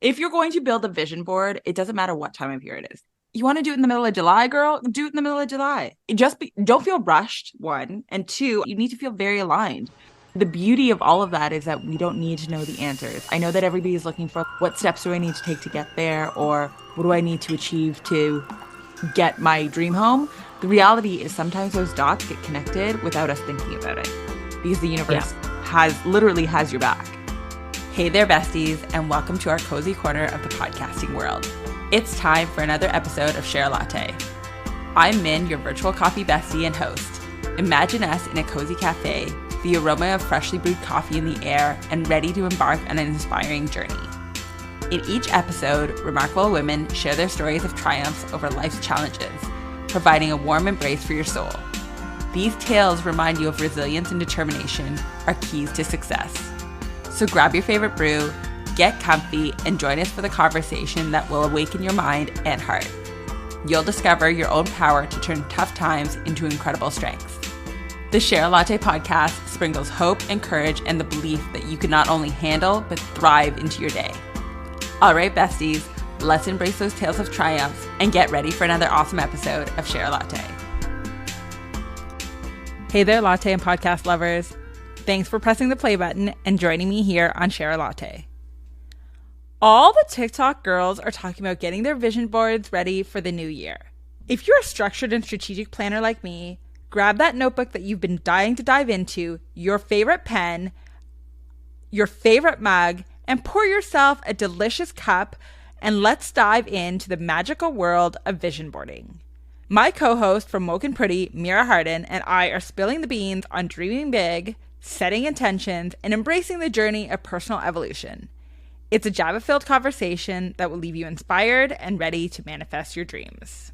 If you're going to build a vision board, it doesn't matter what time of year it is. You want to do it in the middle of July, girl? Do it in the middle of July. Don't feel rushed, one. And two, you need to feel very aligned. The beauty of all of that is that we don't need to know the answers. I know that everybody is looking for what steps do I need to take to get there, or what do I need to achieve to get my dream home? The reality is sometimes those dots get connected without us thinking about it, because the universe literally has your back. Hey there, besties, and welcome to our cozy corner of the podcasting world. It's time for another episode of Share a Latte. I'm Min, your virtual coffee bestie and host. Imagine us in a cozy cafe, the aroma of freshly brewed coffee in the air, and ready to embark on an inspiring journey. In each episode, remarkable women share their stories of triumphs over life's challenges, providing a warm embrace for your soul. These tales remind you of resilience and determination are keys to success. So grab your favorite brew, get comfy, and join us for the conversation that will awaken your mind and heart. You'll discover your own power to turn tough times into incredible strengths. The Share a Latte podcast sprinkles hope and courage and the belief that you can not only handle, but thrive into your day. All right, besties, let's embrace those tales of triumph and get ready for another awesome episode of Share a Latte. Hey there, latte and podcast lovers. Thanks for pressing the play button and joining me here on Share a Latte. All the TikTok girls are talking about getting their vision boards ready for the new year. If you're a structured and strategic planner like me, grab that notebook that you've been dying to dive into, your favorite pen, your favorite mug, and pour yourself a delicious cup, and let's dive into the magical world of vision boarding. My co-host from Woke and Pretty, Meera Hardin, and I are spilling the beans on dreaming big, setting intentions, and embracing the journey of personal evolution. It's a Java-filled conversation that will leave you inspired and ready to manifest your dreams.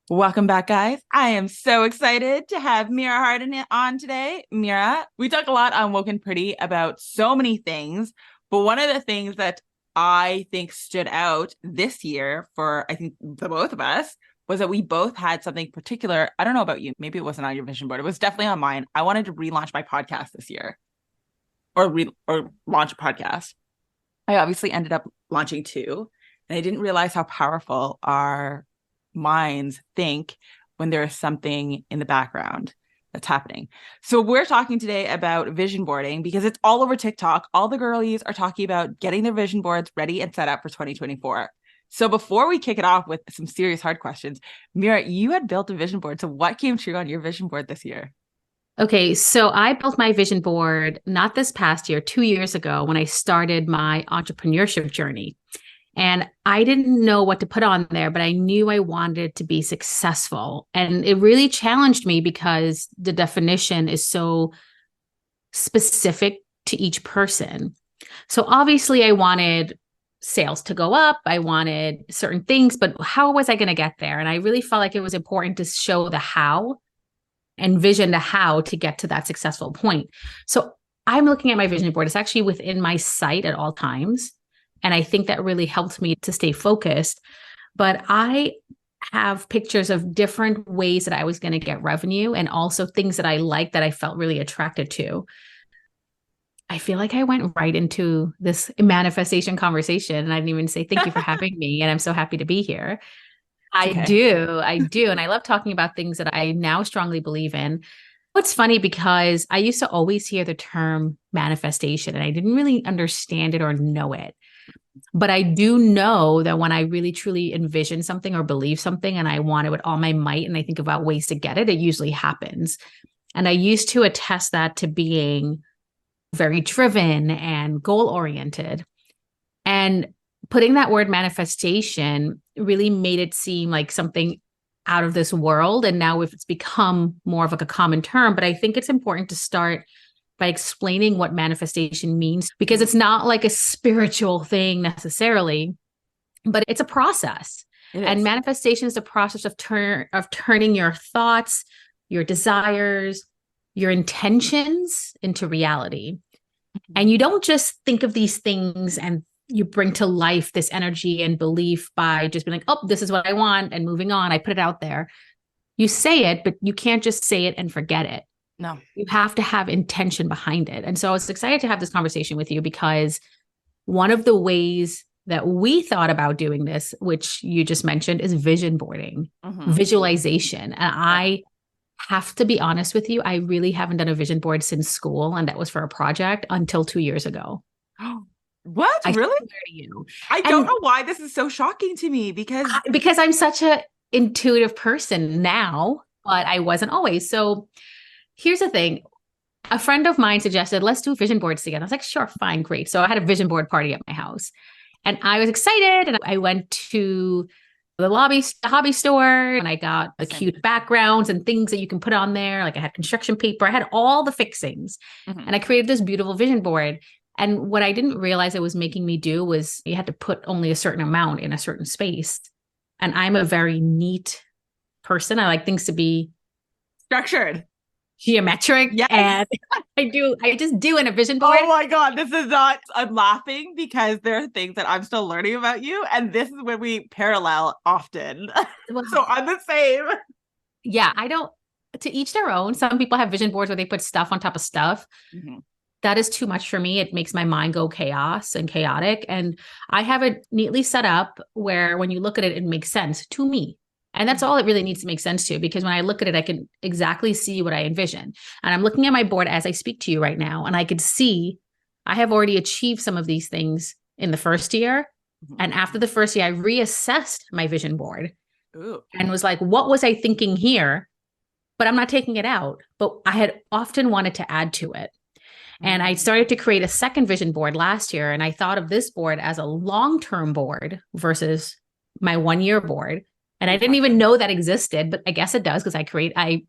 Welcome back, guys. I am so excited to have Meera Hardin on today. Meera, we talk a lot on Woke and Pretty about so many things, but one of the things that I think stood out this year for, I think, the both of us was that we both had something particular. I don't know about you. Maybe it wasn't on your vision board. It was definitely on mine. I wanted to relaunch my podcast this year or launch a podcast. I obviously ended up launching two, and I didn't realize how powerful our minds think when there is something in the background that's happening. So we're talking today about vision boarding because it's all over TikTok. All the girlies are talking about getting their vision boards ready and set up for 2024. So before we kick it off with some serious hard questions, Meera, you had built a vision board. So what came true on your vision board this year? Okay, so I built my vision board not this past year, 2 years ago when I started my entrepreneurship journey. And I didn't know what to put on there, but I knew I wanted to be successful. And it really challenged me because the definition is so specific to each person. So obviously I wanted sales to go up. I wanted certain things, but how was I going to get there? And I really felt like it was important to show the how and vision the how to get to that successful point. So I'm looking at my vision board. It's actually within my sight at all times. And I think that really helped me to stay focused. But I have pictures of different ways that I was going to get revenue and also things that I liked that I felt really attracted to. I feel like I went right into this manifestation conversation, and I didn't even say thank you for having me. And I'm so happy to be here. I do. And I love talking about things that I now strongly believe in. It's funny because I used to always hear the term manifestation and I didn't really understand it or know it. But I do know that when I really truly envision something or believe something and I want it with all my might and I think about ways to get it, it usually happens. And I used to attest that to being very driven and goal-oriented. And putting that word manifestation really made it seem like something out of this world. And now it's become more of like a common term, but I think it's important to start by explaining what manifestation means, because it's not like a spiritual thing necessarily, but it's a process. And manifestation is the process of turning your thoughts, your desires, your intentions into reality. And you don't just think of these things and you bring to life this energy and belief by just being like, oh, this is what I want and moving on. I put it out there. You say it, but you can't just say it and forget it. No, you have to have intention behind it. And so I was excited to have this conversation with you because one of the ways that we thought about doing this, which you just mentioned, is vision boarding, visualization. And I have to be honest with you, I really haven't done a vision board since school. And that was for a project until 2 years ago. What? I Really? swear to you. I don't know why this is so shocking to me Because I'm such an intuitive person now, but I wasn't always. So here's the thing. A friend of mine suggested, let's do vision boards together. I was like, sure, fine, great. So I had a vision board party at my house and I was excited. And I went to the hobby store, and I got the cute backgrounds and things that you can put on there. Like I had construction paper, I had all the fixings, and I created this beautiful vision board. And what I didn't realize it was making me do was you had to put only a certain amount in a certain space. And I'm a very neat person. I like things to be structured, geometric. Yes. And I just do in a vision board. Oh my God, this is not, I'm laughing because there are things that I'm still learning about you. And this is when we parallel often. So I'm the same. Yeah, to each their own. Some people have vision boards where they put stuff on top of stuff. That is too much for me. It makes my mind go chaotic. And I have it neatly set up where when you look at it, it makes sense to me. And that's all it really needs to make sense to, because when I look at it, I can exactly see what I envision. And I'm looking at my board as I speak to you right now, and I could see I have already achieved some of these things in the first year. And after the first year, I reassessed my vision board and was like, what was I thinking here? But I'm not taking it out. But I had often wanted to add to it. And I started to create a second vision board last year. And I thought of this board as a long-term board versus my 1-year board. And I didn't even know that existed, but I guess it does, because I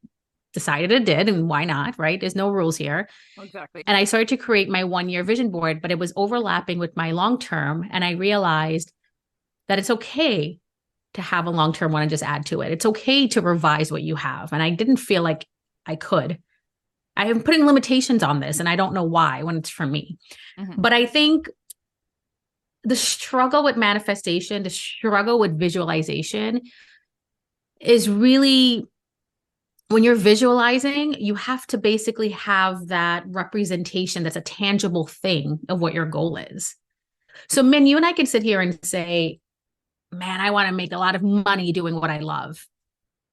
decided it did, and why not, right? There's no rules here. Exactly. And I started to create my 1-year vision board, but it was overlapping with my long-term. And I realized that it's okay to have a long-term one and just add to it. It's okay to revise what you have. And I didn't feel like I could. I am putting limitations on this, and I don't know why when it's for me. But I think the struggle with manifestation, the struggle with visualization is really, when you're visualizing, you have to basically have that representation that's a tangible thing of what your goal is. So, Min, you and I can sit here and say, man, I want to make a lot of money doing what I love.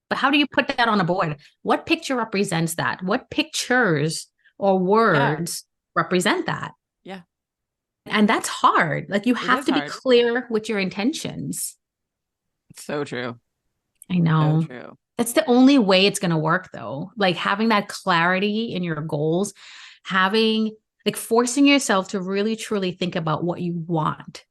But how do you put that on a board? What picture represents that? What pictures or words represent that? Yeah. And that's hard. Like you have to be clear with your intentions. It's so true. I know. So true. That's the only way it's going to work, though. Like having that clarity in your goals, forcing yourself to really, truly think about what you want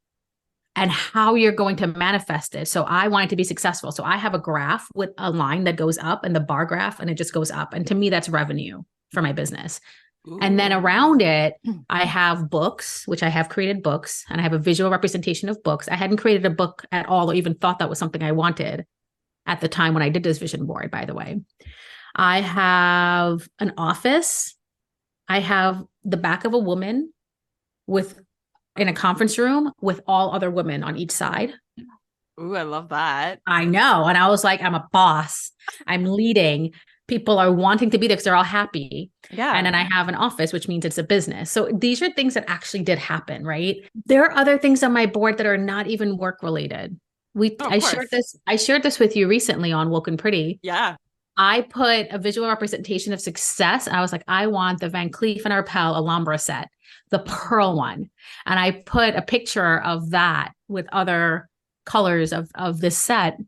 and how you're going to manifest it. So I want it to be successful. So I have a graph with a line that goes up, and the bar graph, and it just goes up. And to me, that's revenue for my business. And then around it, I have books, which I have created books, and I have a visual representation of books. I hadn't created a book at all, or even thought that was something I wanted at the time when I did this vision board, by the way. I have an office. I have the back of a woman in a conference room with all other women on each side. Ooh, I love that. I know. And I was like, I'm a boss. I'm leading. People are wanting to be there because they're all happy. Yeah. And then I have an office, which means it's a business. So these are things that actually did happen, right? There are other things on my board that are not even work related. I shared this with you recently on Woke and Pretty. Yeah. I put a visual representation of success. I was like, I want the Van Cleef and Arpels Alhambra set, the pearl one. And I put a picture of that with other colors of this set.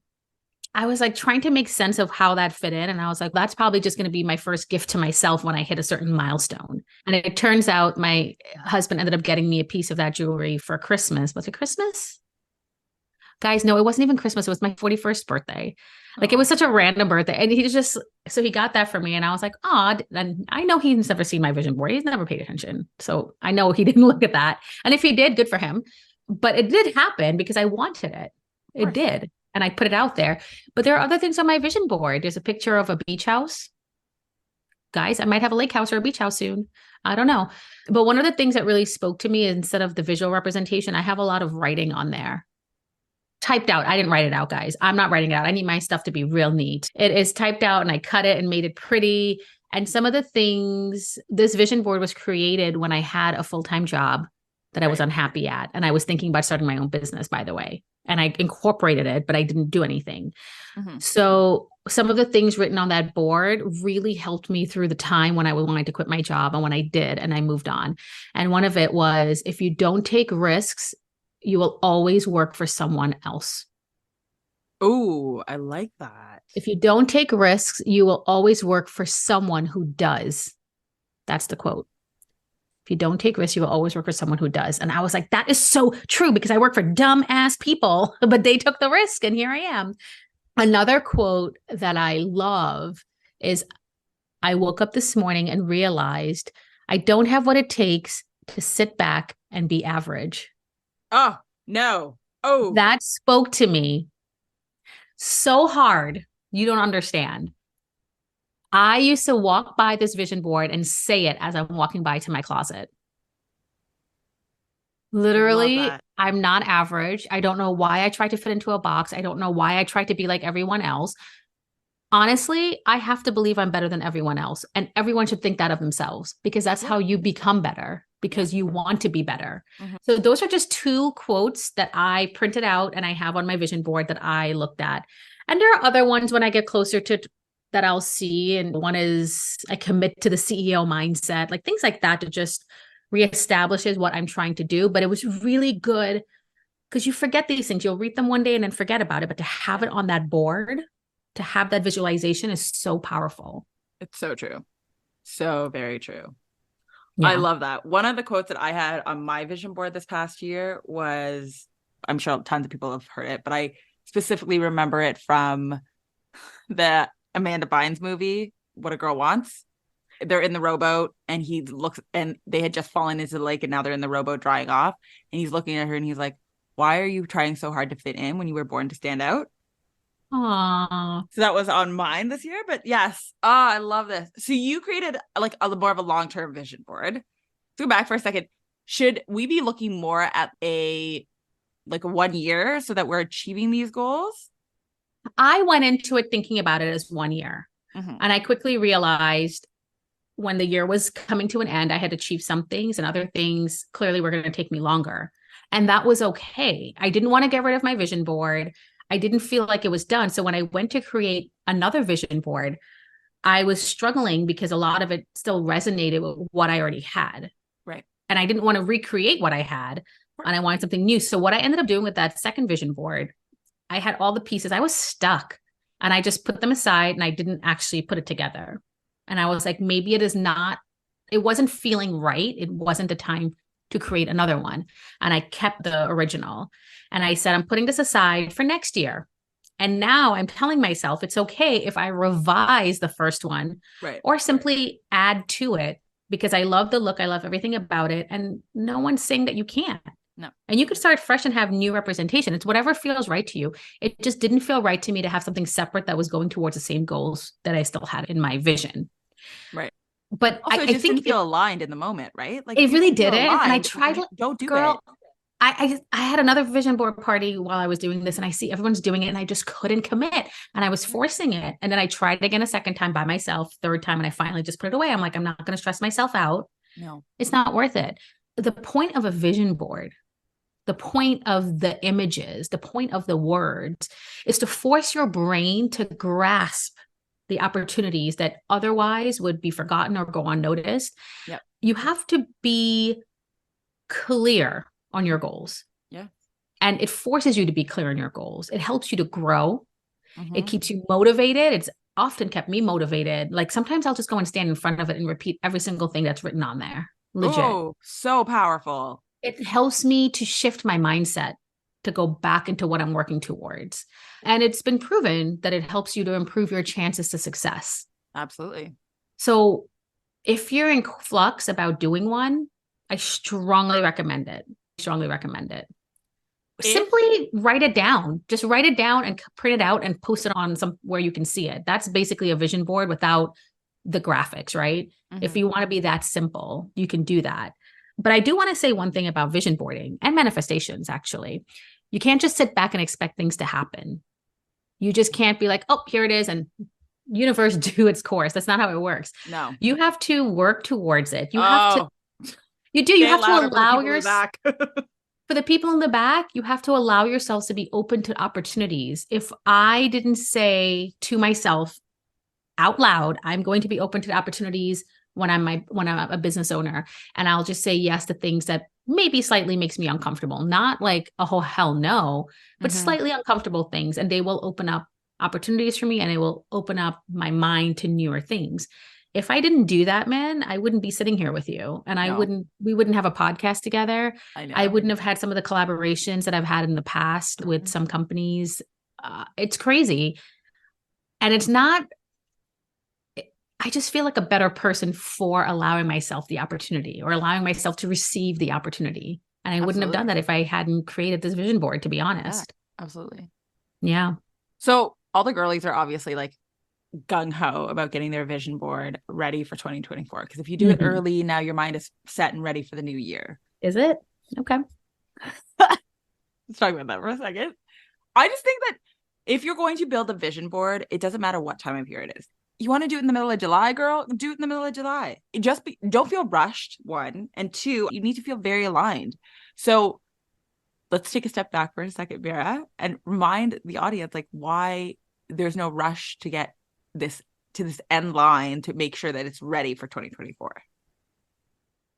I was like trying to make sense of how that fit in. And I was like, that's probably just going to be my first gift to myself when I hit a certain milestone. And it turns out my husband ended up getting me a piece of that jewelry for Christmas. Was it Christmas? Guys, no, it wasn't even Christmas. It was my 41st birthday. Like it was such a random birthday. And so he got that for me. And I was like, oh, and I know he's never seen my vision board. He's never paid attention. So I know he didn't look at that. And if he did, good for him. But it did happen because I wanted it. It did. And I put it out there. But there are other things on my vision board. There's a picture of a beach house. Guys, I might have a lake house or a beach house soon. I don't know. But one of the things that really spoke to me, instead of the visual representation, I have a lot of writing on there. Typed out. I didn't write it out, guys. I'm not writing it out. I need my stuff to be real neat. It is typed out and I cut it and made it pretty. And some of the things, this vision board was created when I had a full-time job that I was unhappy at. And I was thinking about starting my own business, by the way. And I incorporated it, but I didn't do anything. So some of the things written on that board really helped me through the time when I wanted to quit my job and when I did, and I moved on. And one of it was, if you don't take risks, you will always work for someone else. Oh, I like that. If you don't take risks, you will always work for someone who does. That's the quote. If you don't take risks, you will always work for someone who does. And I was like, that is so true, because I work for dumb ass people, but they took the risk and here I am. Another quote that I love is, I woke up this morning and realized I don't have what it takes to sit back and be average. Oh, no. Oh, that spoke to me so hard. You don't understand. I used to walk by this vision board and say it as I'm walking by to my closet. Literally, I'm not average. I don't know why I tried to fit into a box. I don't know why I tried to be like everyone else. Honestly, I have to believe I'm better than everyone else. And everyone should think that of themselves, because that's how you become better, because you want to be better. So those are just two quotes that I printed out and I have on my vision board that I looked at. And there are other ones when I get closer to that I'll see. And one is, I commit to the CEO mindset, like things like that, to just reestablishes what I'm trying to do. But it was really good because you forget these things. You'll read them one day and then forget about it. But to have it on that board, to have that visualization is so powerful. It's so true. So very true. Yeah. I love that. One of the quotes that I had on my vision board this past year was, I'm sure tons of people have heard it, but I specifically remember it from the Amanda Bynes movie, What a Girl Wants. They're in the rowboat and he looks, and they had just fallen into the lake and now they're in the rowboat drying off. And he's looking at her and he's like, why are you trying so hard to fit in when you were born to stand out? Aww. So that was on mine this year, but yes. Oh, I love this. So you created like a more of a long-term vision board. Let's go back for a second. Should we be looking more at a 1 year so that we're achieving these goals? I went into it thinking about it as 1 year. And I quickly realized when the year was coming to an end, I had achieved some things and other things clearly were going to take me longer. And that was okay. I didn't want to get rid of my vision board. I didn't feel like it was done. So when I went to create another vision board, I was struggling because a lot of it still resonated with what I already had. Right. And I didn't want to recreate what I had. And I wanted something new. So what I ended up doing with that second vision board, I had all the pieces. I was stuck and I just put them aside and I didn't actually put it together. And I was like, maybe it wasn't feeling right. It wasn't the time to create another one. And I kept the original. And I said, I'm putting this aside for next year. And now I'm telling myself it's okay if I revise the first one, right, or simply add to it, because I love the look. I love everything about it. And no one's saying that you can't. No. And you could start fresh and have new representation. It's whatever feels right to you. It just didn't feel right to me to have something separate that was going towards the same goals that I still had in my vision. Right. But also, I think didn't feel aligned in the moment, right? Like it really didn't. And I tried, don't do girl, it. I had another vision board party while I was doing this and I see everyone's doing it and I just couldn't commit and I was forcing it. And then I tried again a second time by myself, third time, and I finally just put it away. I'm like, I'm not going to stress myself out. No, it's not worth it. The point of a vision board, the point of the images, the point of the words is to force your brain to grasp the opportunities that otherwise would be forgotten or go unnoticed. Yep. You have to be clear on your goals. Yeah. And it forces you to be clear on your goals. It helps you to grow. It keeps you motivated. It's often kept me motivated. Like sometimes I'll just go and stand in front of it and repeat every single thing that's written on there. Legit. Oh, so powerful. It helps me to shift my mindset to go back into what I'm working towards. And it's been proven that it helps you to improve your chances to success. Absolutely. So if you're in flux about doing one, I strongly recommend it. Simply write it down. Just write it down and print it out and post it on where you can see it. That's basically a vision board without the graphics, right? If you want to be that simple, you can do that. But I do want to say one thing about vision boarding and manifestations, actually. You can't just sit back and expect things to happen. You just can't be like, oh, here it is, and universe do its course. That's not how it works. No. You have to work towards it. You have to You do. You Say it have to louder for the allow people in the back. for the people in the back, you have to allow yourselves to be open to opportunities. If I didn't say to myself out loud, I'm going to be open to opportunities when I'm a business owner, and I'll just say yes to things that maybe slightly makes me uncomfortable, not like a whole hell no, but slightly uncomfortable things, and they will open up opportunities for me, and it will open up my mind to newer things. If I didn't do that, man, I wouldn't be sitting here with you, and we wouldn't have a podcast together. I know. I wouldn't have had some of the collaborations that I've had in the past with some companies. It's crazy. And it's not, I just feel like a better person for allowing myself the opportunity or allowing myself to receive the opportunity. And I wouldn't have done that if I hadn't created this vision board, to be honest. Yeah, absolutely. Yeah. So all the girlies are obviously like gung-ho about getting their vision board ready for 2024. Because if you do it early, now your mind is set and ready for the new year. Is it? Okay. Let's talk about that for a second. I just think that if you're going to build a vision board, it doesn't matter what time of year it is. You want to do it in the middle of July, girl? Do it in the middle of July. Don't feel rushed, one. And two, you need to feel very aligned. So let's take a step back for a second, Meera, and remind the audience like why there's no rush to get this to this end line to make sure that it's ready for 2024.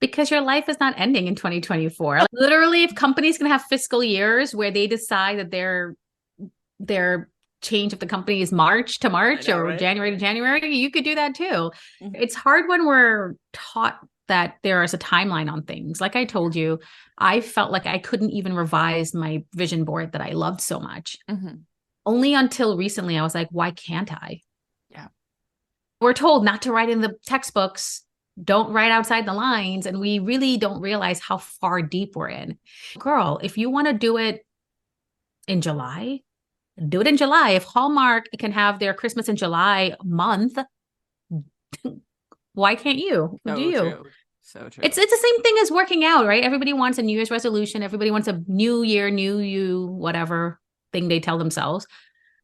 Because your life is not ending in 2024. Like, literally, if companies can have fiscal years where they decide that their change of the company is March to March or right? January to January, you could do that too. It's hard when we're taught that there is a timeline on things. Like I told you, I felt like I couldn't even revise my vision board that I loved so much. Only until recently, I was like, why can't I? Yeah. We're told not to write in the textbooks, don't write outside the lines. And we really don't realize how far deep we're in. Girl, if you want to do it in July, do it in July. If Hallmark can have their Christmas in July month, why can't you? So do you? True. So true. It's the same thing as working out, right? Everybody wants a New Year's resolution. Everybody wants a new year, new you, whatever thing they tell themselves.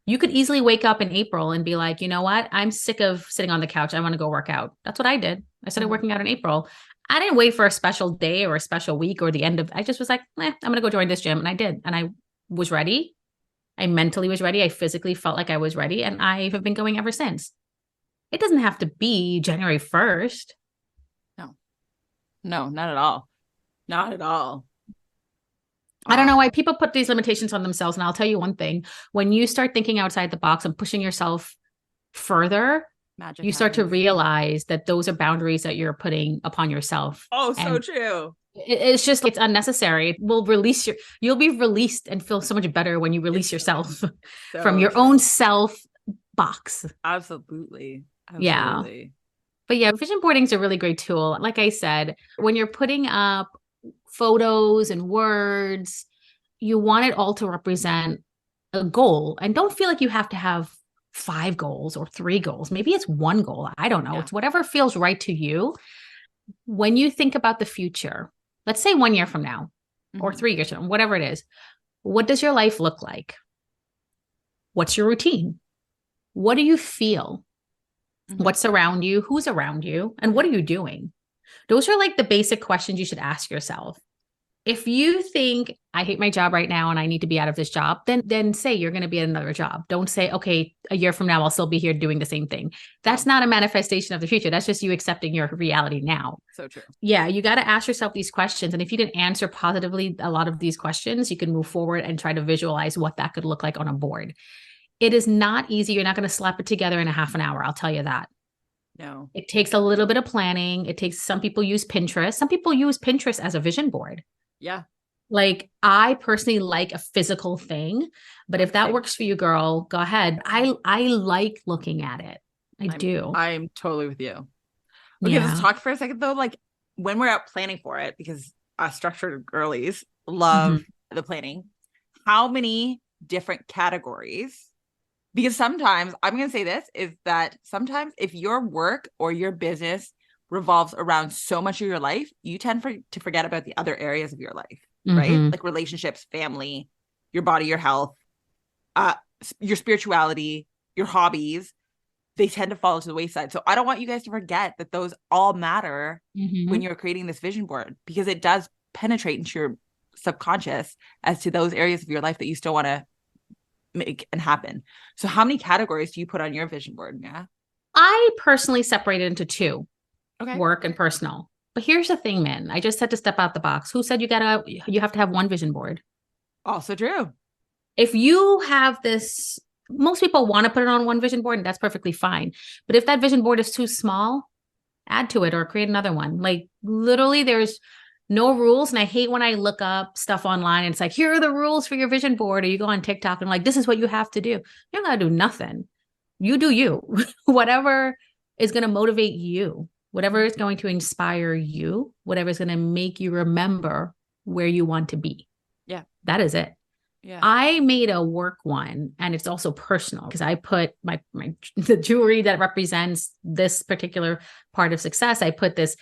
You could easily wake up in April and be like, you know what? I'm sick of sitting on the couch. I want to go work out. That's what I did. I started working out in April. I didn't wait for a special day or a special week or the end of, I just was like, I'm going to go join this gym. And I did. And I was ready. I mentally was ready. I physically felt like I was ready. And I have been going ever since. It doesn't have to be January 1st. No, not at all. Not at all. I don't know why people put these limitations on themselves. And I'll tell you one thing, when you start thinking outside the box and pushing yourself further, you start to realize that those are boundaries that you're putting upon yourself. Oh, so true. It's just, it's unnecessary. It will you'll be released and feel so much better when you release yourself from your own self box. Absolutely. Yeah. But yeah, vision boarding is a really great tool. Like I said, when you're putting up photos and words, you want it all to represent a goal. And don't feel like you have to have 5 goals or 3 goals. Maybe it's 1 goal. I don't know. Yeah. It's whatever feels right to you. When you think about the future, let's say 1 year from now or 3 years from now, whatever it is, what does your life look like? What's your routine? What do you feel? What's around you? Who's around you? And what are you doing? Those are like the basic questions you should ask yourself. If you think I hate my job right now and I need to be out of this job, then say you're going to be at another job. Don't say, okay, a year from now, I'll still be here doing the same thing. That's not a manifestation of the future. That's just you accepting your reality now. So true. Yeah. You got to ask yourself these questions. And if you can answer positively a lot of these questions, you can move forward and try to visualize what that could look like on a board. It is not easy. You're not going to slap it together in a half an hour. I'll tell you that. No. It takes a little bit of planning. Some people use Pinterest. Some people use Pinterest as a vision board. Yeah. Like I personally like a physical thing, but if that works for you, girl, go ahead. I like looking at it. I'm totally with you. Okay, let's talk for a second though. Like when we're out planning for it, because us structured girlies love the planning. How many different categories? Because sometimes, I'm going to say this, is that sometimes if your work or your business revolves around so much of your life, you tend to forget about the other areas of your life, right? Like relationships, family, your body, your health, your spirituality, your hobbies. they tend to fall to the wayside. So I don't want you guys to forget that those all matter when you're creating this vision board, because it does penetrate into your subconscious as to those areas of your life that you still want to make and happen. So how many categories do you put on your vision board? Yeah. I personally separate it into two, Okay. work and personal. But here's the thing, man. I just had to step out the box. Who said you have to have one vision board? Also true. If you have this, most people want to put it on one vision board, and that's perfectly fine. But if that vision board is too small, add to it or create another one. Like literally there's no rules. And I hate when I look up stuff online and it's like, here are the rules for your vision board. Or you go on TikTok and like, this is what you have to do. You're not going to do nothing. You do you. Whatever is going to motivate you, whatever is going to inspire you, whatever is going to make you remember where you want to be. Yeah. That is it. Yeah. I made a work one, and it's also personal because I put the jewelry that represents this particular part of success. I put this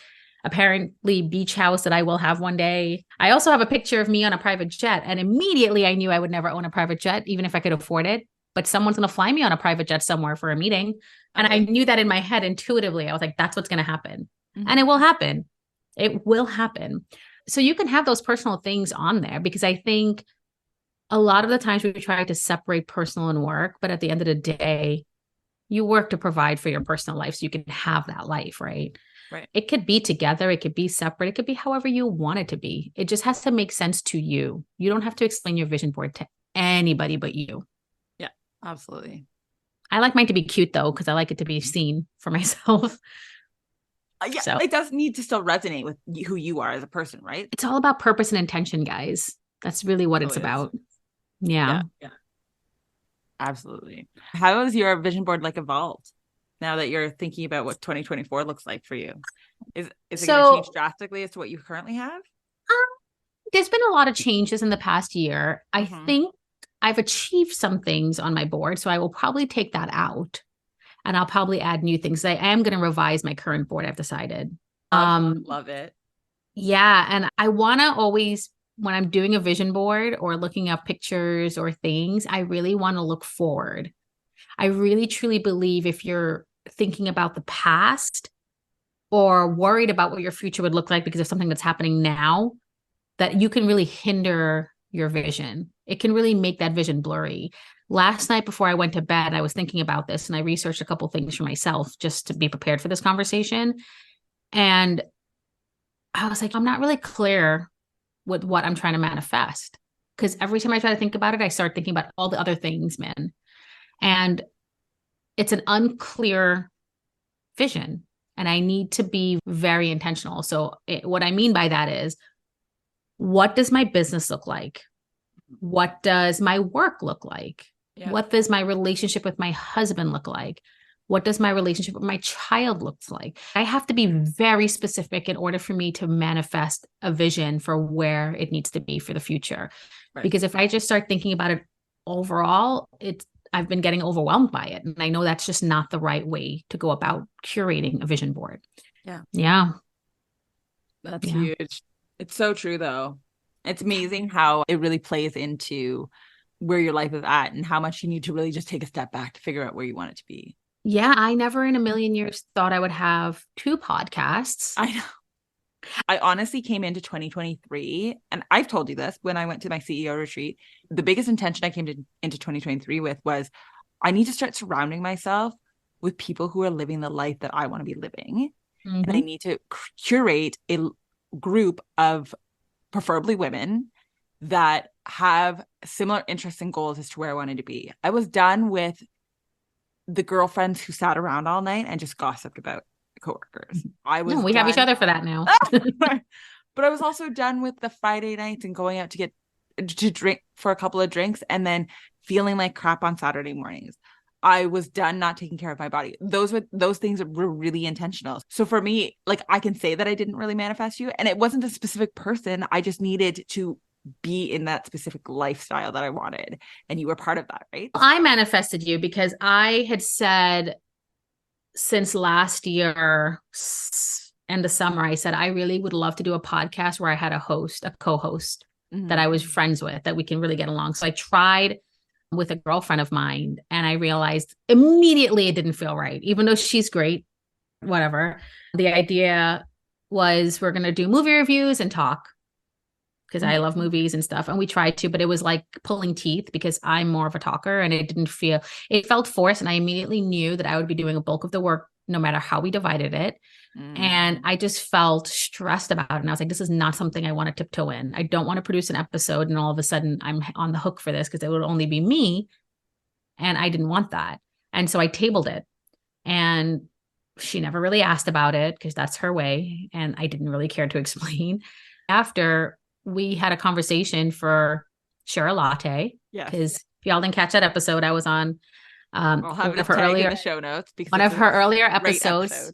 apparently beach house that I will have one day. I also have a picture of me on a private jet, and immediately I knew I would never own a private jet, even if I could afford it. But someone's going to fly me on a private jet somewhere for a meeting. And I knew that in my head intuitively. I was like, that's what's going to happen. And it will happen. It will happen. So you can have those personal things on there, because I think a lot of the times we try to separate personal and work, but at the end of the day, you work to provide for your personal life so you can have that life, right? Right. It could be together. It could be separate. It could be however you want it to be. It just has to make sense to you. You don't have to explain your vision board to anybody but you. Yeah, absolutely. I like mine to be cute though, because I like it to be seen for myself. Yeah, so it does need to still resonate with who you are as a person, right? It's all about purpose and intention, guys. That's really what it's about. Yeah. Absolutely. How has your vision board like evolved now that you're thinking about what 2024 looks like for you? Is it going to change drastically as to what you currently have? There's been a lot of changes in the past year. I think I've achieved some things on my board, so I will probably take that out and I'll probably add new things. I am going to revise my current board, I've decided. Love it. Yeah. And I want to always, when I'm doing a vision board or looking up pictures or things, I really want to look forward. I really truly believe if you're thinking about the past or worried about what your future would look like because of something that's happening now, that you can really hinder your vision. It can really make that vision blurry. Last night before I went to bed, I was thinking about this and I researched a couple things for myself just to be prepared for this conversation. And I was like, I'm not really clear with what I'm trying to manifest. Because every time I try to think about it, I start thinking about all the other things, man. And it's an unclear vision. And I need to be very intentional. So what I mean by that is, what does my business look like? What does my work look like? Yeah. What does my relationship with my husband look like? What does my relationship with my child look like? I have to be very specific in order for me to manifest a vision for where it needs to be for the future. Right. Because if I just start thinking about it overall, I've been getting overwhelmed by it. And I know that's just not the right way to go about curating a vision board. Yeah. Yeah. That's huge. It's so true, though. It's amazing how it really plays into where your life is at and how much you need to really just take a step back to figure out where you want it to be. Yeah, I never in a million years thought I would have 2 podcasts. I know. I honestly came into 2023, and I've told you this when I went to my CEO retreat. The biggest intention I came into 2023 with was I need to start surrounding myself with people who are living the life that I want to be living. And I need to curate a group of preferably women that have similar interests and goals as to where I wanted to be. I was done with the girlfriends who sat around all night and just gossiped about coworkers. We have each other for that now. But I was also done with the Friday nights and going out to drink for a couple of drinks and then feeling like crap on Saturday mornings. I was done not taking care of my body. Those things were really intentional. So for me, like, I can say that I didn't really manifest you, and it wasn't a specific person. I just needed to be in that specific lifestyle that I wanted. And you were part of that, right? I manifested you because I had said since last year, end of summer, I said, I really would love to do a podcast where I had a co-host that I was friends with, that we can really get along. So I tried with a girlfriend of mine. And I realized immediately it didn't feel right, even though she's great, whatever. The idea was we're going to do movie reviews and talk because I love movies and stuff. And we tried to, but it was like pulling teeth because I'm more of a talker and it felt forced. And I immediately knew that I would be doing a bulk of the work no matter how we divided it. And I just felt stressed about it. And I was like, this is not something I want to tiptoe in. I don't want to produce an episode and all of a sudden I'm on the hook for this because it would only be me. And I didn't want that. And so I tabled it. And she never really asked about it because that's her way. And I didn't really care to explain. After we had a conversation for Share a Latte. Yes. Because if y'all didn't catch that episode, I was on I'll have one of her earlier in the show notes because one of her earlier episodes.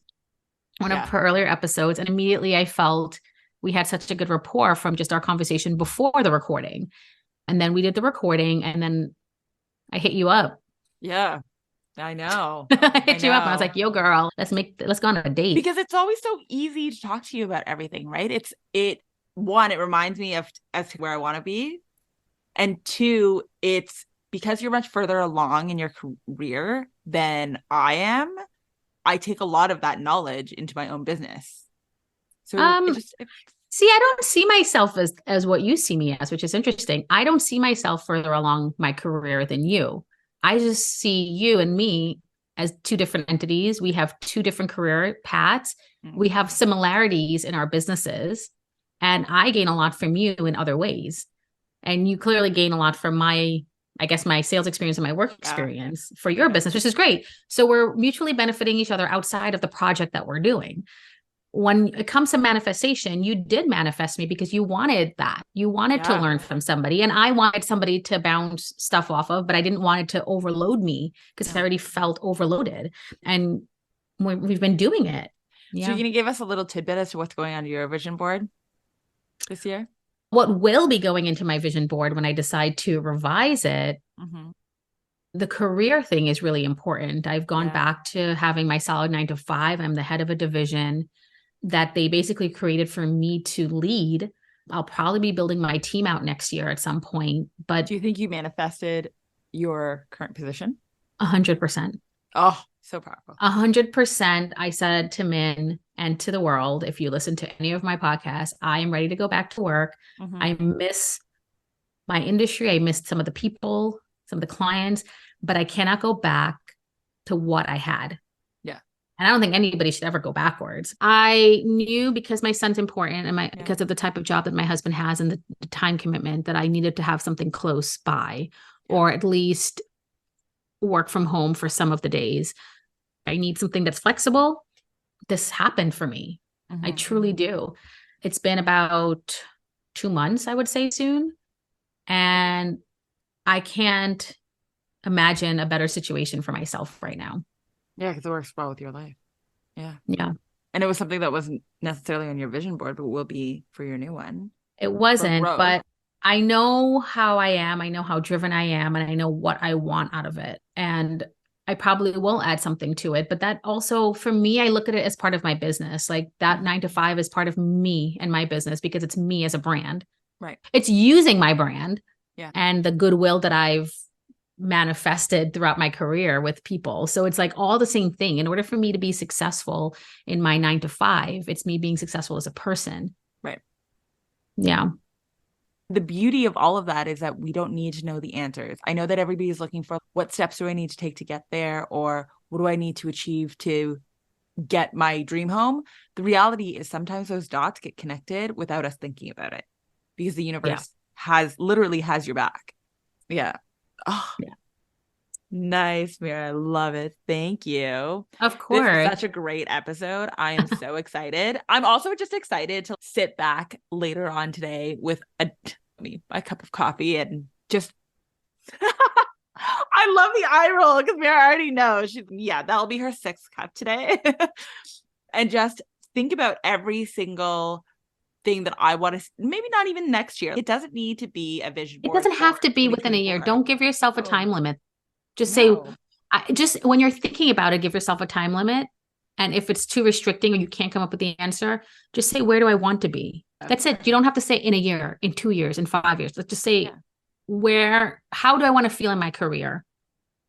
One of her earlier episodes. And immediately I felt we had such a good rapport from just our conversation before the recording. And then we did the recording and then I hit you up. Yeah, I know. I hit you up and I was like, yo, girl, let's go on a date. Because it's always so easy to talk to you about everything, right? It reminds me of as to where I want to be. And two, it's because you're much further along in your career than I am. I take a lot of that knowledge into my own business. So see, I don't see myself as what you see me as, which is interesting. I don't see myself further along my career than you. I just see you and me as two different entities. We have two different career paths. We have similarities in our businesses. And I gain a lot from you in other ways. And you clearly gain a lot from my sales experience and my work experience for your business, which is great. So we're mutually benefiting each other outside of the project that we're doing. When it comes to manifestation, you did manifest me because you wanted that. You wanted to learn from somebody and I wanted somebody to bounce stuff off of, but I didn't want it to overload me because I already felt overloaded and we've been doing it. Yeah. So you're going to give us a little tidbit as to what's going on your vision board this year? What will be going into my vision board when I decide to revise it, the career thing is really important. I've gone back to having my solid 9 to 5. I'm the head of a division that they basically created for me to lead. I'll probably be building my team out next year at some point. But do you think you manifested your current position? 100%. Oh, so powerful. 100%. I said to Min and to the world, if you listen to any of my podcasts, I am ready to go back to work. I miss my industry. I miss some of the people, some of the clients, but I cannot go back to what I had. Yeah. And I don't think anybody should ever go backwards. I knew because my son's important and because of the type of job that my husband has and the time commitment that I needed to have something close by or at least work from home for some of the days. I need something that's flexible. This happened for me. I truly do. It's been about 2 months, I would say soon. And I can't imagine a better situation for myself right now. Yeah, because it works well with your life. Yeah. Yeah. And it was something that wasn't necessarily on your vision board, but will be for your new one. It wasn't, but I know how I am. I know how driven I am, and I know what I want out of it. And I probably will add something to it. But that also, for me, I look at it as part of my business. Like that 9 to 5 is part of me and my business because it's me as a brand. Right. It's using my brand and the goodwill that I've manifested throughout my career with people. So it's like all the same thing. In order for me to be successful in my 9 to 5, it's me being successful as a person. Right. Yeah. The beauty of all of that is that we don't need to know the answers. I know that everybody's looking for what steps do I need to take to get there, or what do I need to achieve to get my dream home? The reality is sometimes those dots get connected without us thinking about it because the universe has your back. Yeah. Oh, yeah. Nice, Meera. I love it. Thank you. Of course. This is such a great episode. I am so excited. I'm also just excited to sit back later on today with a cup of coffee and just I love the eye roll because Meera already knows. That'll be her 6th cup today. And just think about every single thing that I want to, maybe not even next year. It doesn't need to be a vision board. It doesn't have to be within a year. Don't give yourself a time limit. Just say, just when you're thinking about it, give yourself a time limit. And if it's too restricting or you can't come up with the answer, just say, where do I want to be? That's it. You don't have to say in a year, in 2 years, in 5 years. Let's just say how do I want to feel in my career?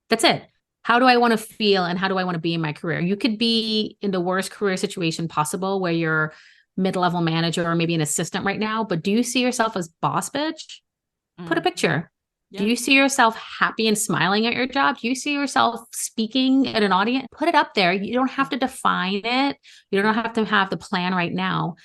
That's it. How do I want to feel and how do I want to be in my career? You could be in the worst career situation possible where you're mid-level manager or maybe an assistant right now, but do you see yourself as boss bitch? Put a picture. Yeah. Do you see yourself happy and smiling at your job? Do you see yourself speaking at an audience? Put it up there. You don't have to define it. You don't have to have the plan right now.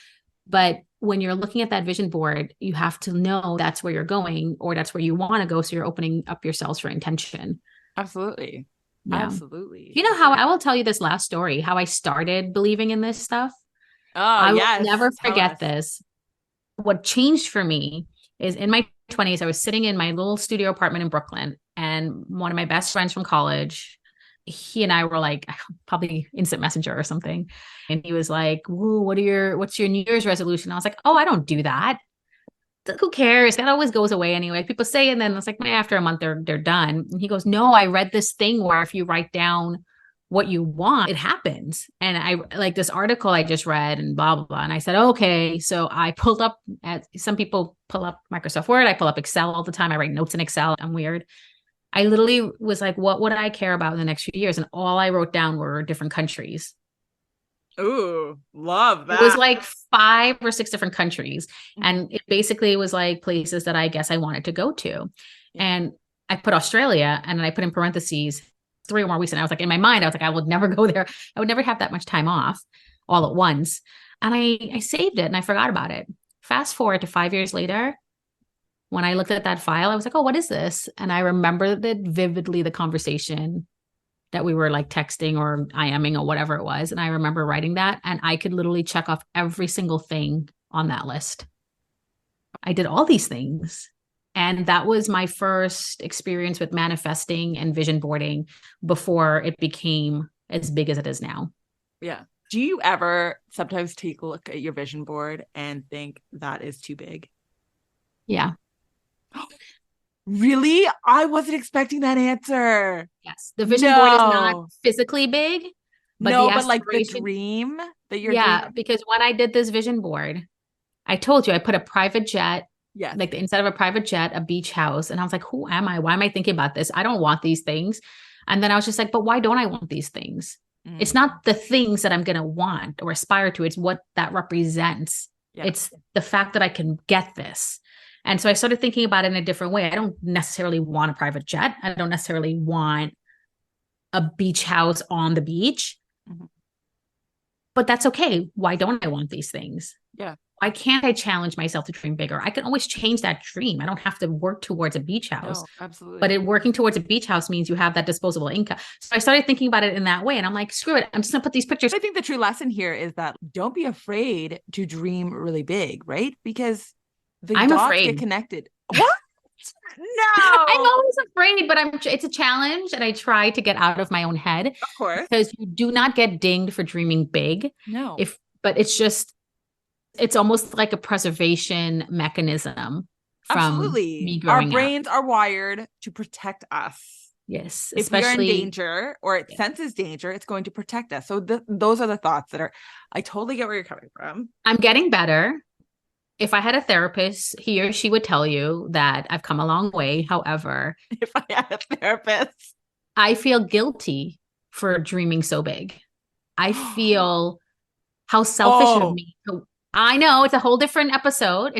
But when you're looking at that vision board, you have to know that's where you're going or that's where you want to go. So you're opening up yourselves for intention. Absolutely. Yeah. Absolutely. You know how I will tell you this last story, how I started believing in this stuff. Oh, I yes. will never Tell forget us. this. What changed for me is in my 20s, I was sitting in my little studio apartment in Brooklyn, and one of my best friends from college, he and I were like, probably instant messenger or something. And he was like, "Woo, what's your New Year's resolution?" I was like, "Oh, I don't do that. Who cares? That always goes away anyway." People say, and then it's like, after a month, they're done. And he goes, "No, I read this thing where if you write down what you want, it happens." And I like this article I just read and blah, blah, blah. And I said, okay. So I pulled up some people pull up Microsoft Word. I pull up Excel all the time. I write notes in Excel. I'm weird. I literally was like, what would I care about in the next few years? And all I wrote down were different countries. Ooh, love that. It was like 5 or 6 different countries. And it basically was like places that I guess I wanted to go to. Yeah. And I put Australia and then I put in parentheses 3 or more weeks. And I was like, in my mind, I was like, I would never go there. I would never have that much time off all at once. And I saved it and I forgot about it. Fast forward to 5 years later, when I looked at that file, I was like, oh, what is this? And I remember that vividly, the conversation that we were like texting or IMing or whatever it was. And I remember writing that and I could literally check off every single thing on that list. I did all these things. And that was my first experience with manifesting and vision boarding before it became as big as it is now. Yeah. Do you ever sometimes take a look at your vision board and think that is too big? Yeah. Really? I wasn't expecting that answer. Yes. The vision board is not physically big, but but like the dream that you're dreaming. Because when I did this vision board, I told you I put a private jet, like the inside of a private jet, a beach house. And I was like, who am I? Why am I thinking about this? I don't want these things. And then I was just like, but why don't I want these things? It's not the things that I'm going to want or aspire to. It's what that represents. Yeah. It's the fact that I can get this. And so I started thinking about it in a different way. I don't necessarily want a private jet. I don't necessarily want a beach house on the beach. But that's okay. Why don't I want these things? Yeah. Why can't I challenge myself to dream bigger? I can always change that dream. I don't have to work towards a beach house. No, absolutely. But working towards a beach house means you have that disposable income. So I started thinking about it in that way. And I'm like, screw it. I'm just going to put these pictures. I think the true lesson here is that don't be afraid to dream really big, right? Because the dots get connected. What? No. I'm always afraid, but it's a challenge and I try to get out of my own head. Of course. Because you do not get dinged for dreaming big. No. But it's almost like a preservation mechanism from me growing up. Our brains are wired to protect us. Yes. If we're in danger or it senses danger, it's going to protect us. So those are the thoughts I totally get where you're coming from. I'm getting better. If I had a therapist, he or she would tell you that I've come a long way. However, if I had a therapist, I feel guilty for dreaming so big. I feel how selfish of me. I know it's a whole different episode.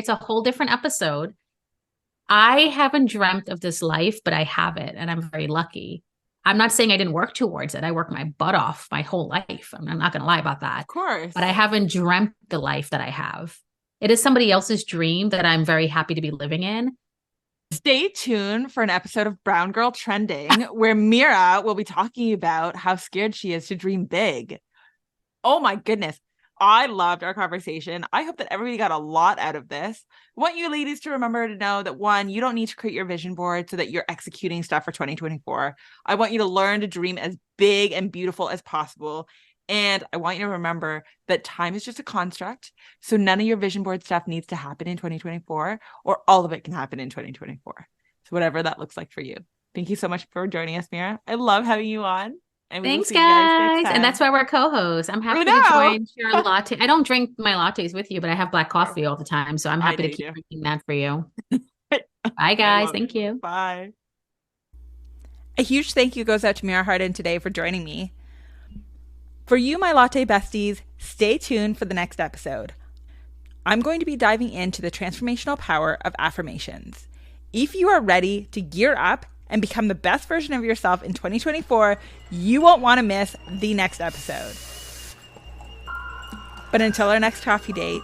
I haven't dreamt of this life, but I have it. And I'm very lucky. I'm not saying I didn't work towards it. I worked my butt off my whole life. I'm not going to lie about that. Of course. But I haven't dreamt the life that I have. It is somebody else's dream that I'm very happy to be living in. Stay tuned for an episode of Brown Girl Trending where Meera will be talking about how scared she is to dream big. Oh my goodness. I loved our conversation. I hope that everybody got a lot out of this. I want you ladies to remember to know that, one, you don't need to create your vision board so that you're executing stuff for 2024. I want you to learn to dream as big and beautiful as possible. And I want you to remember that time is just a construct. So none of your vision board stuff needs to happen in 2024, or all of it can happen in 2024. So whatever that looks like for you. Thank you so much for joining us, Meera. I love having you on. And thanks, guys. And that's why we're co-hosts. I'm happy to join your latte. I don't drink my lattes with you, but I have black coffee all the time. So I'm happy to keep drinking that for you. Bye, guys. Thank you. Bye. A huge thank you goes out to Meera Hardin today for joining me. For you, my latte besties, stay tuned for the next episode. I'm going to be diving into the transformational power of affirmations. If you are ready to gear up and become the best version of yourself in 2024, you won't want to miss the next episode. But until our next coffee date,